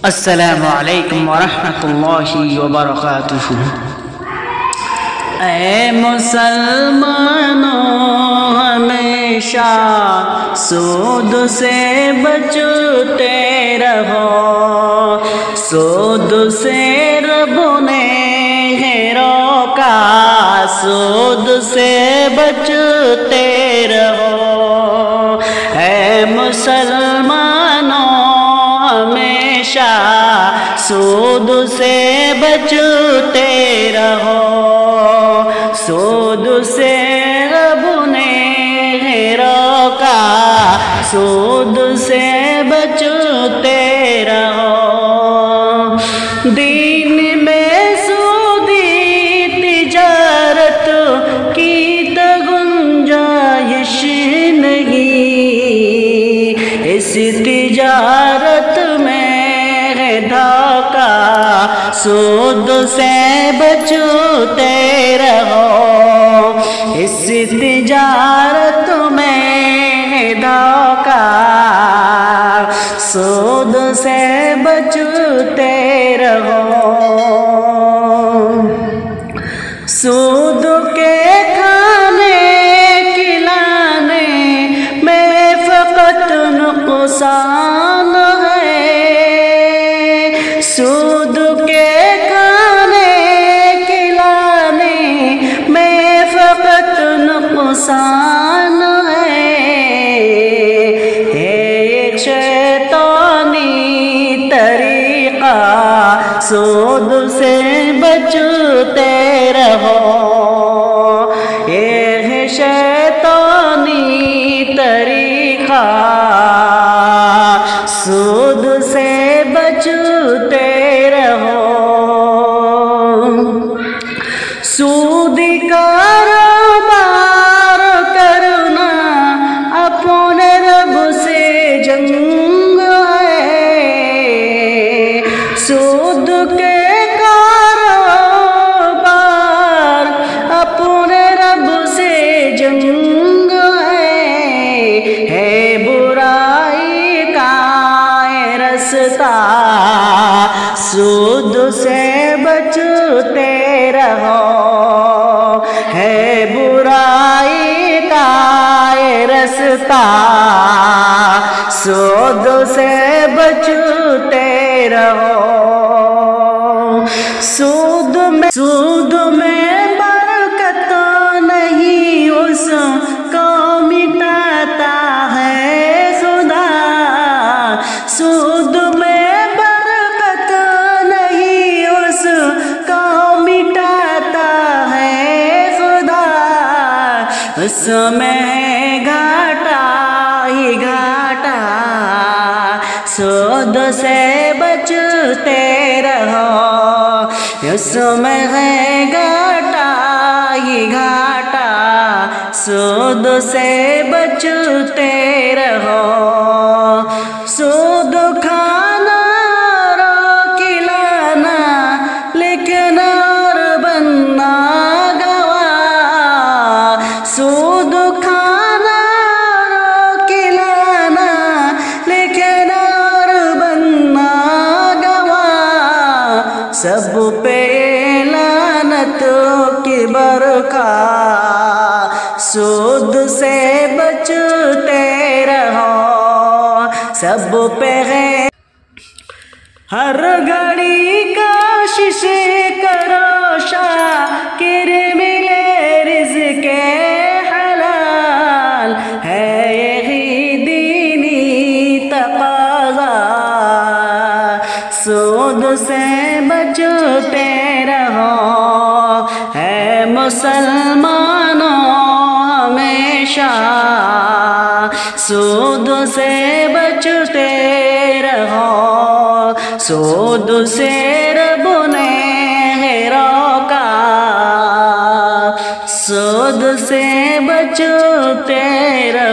السلام علیکم ورحمۃ اللہ وبرکاتہ۔ اے مسلمانوں ہمیشہ سود سے بچتے رہو، سود سے رب نے روکا، سود سے بچتے رہو۔ اے مسلمانوں ہمیشہ سود سے بچتے رہو، سود سے رب نے روکا، سود سے بچتے رہو۔ دین میں سودی تجارت کی تو گنجائش نہیں، اس تجارت میں ہے دھوکہ، سود سے بچتے رہو، اس تجارت میں ہے دھوکہ، سود سے بچتے رہو۔ سود کے کھانے کھلانے میں فقط نقصان ہے، سود کے کھانے کھلانے میں فقط نقصان ہے، ایک شیطانی طریقہ، سود سے بچتے رہو، یہ شیطانی طریقہ، سود سے بچتے رہو۔ سود کاروبار کرنا اپنے رب سے جنگ ہے، سود کے کاروبار اپنے رب سے جنگ ہے برائی کا رستہ، سود سے بچتے رہو، ہے برائی کا رستہ، سود سے بچتے رہو۔ سود میں برکت نہیں، اس کو مٹاتا ہے خدا، سود میں برکت نہیں، اس کو مٹاتا ہے خدا، اس میں گھاٹا ہی گھاٹا، سود سے بچتے رہو، اس میں ہے گھاٹا ہی گھاٹا، سود سے بچتے رہو۔ سود کھانا اور کھلانا، لیکن اور بننا گواہ، سود کھانا اور کھلانا، لیکن اور بننا گواہ، سب پہ لعنت کی برکات، سود سے بچتے رہو، سب پہ ہے ہر گھڑی کوشش کرو، شاکر ملے رزق حلال، ہے یہی دینی تقاضا، سود سے بچتے رہو، ہے مسلمانوں ہمیشہ سود سے بچتے رہو، سود سے رب نے روکا، سود سے بچتے رہو۔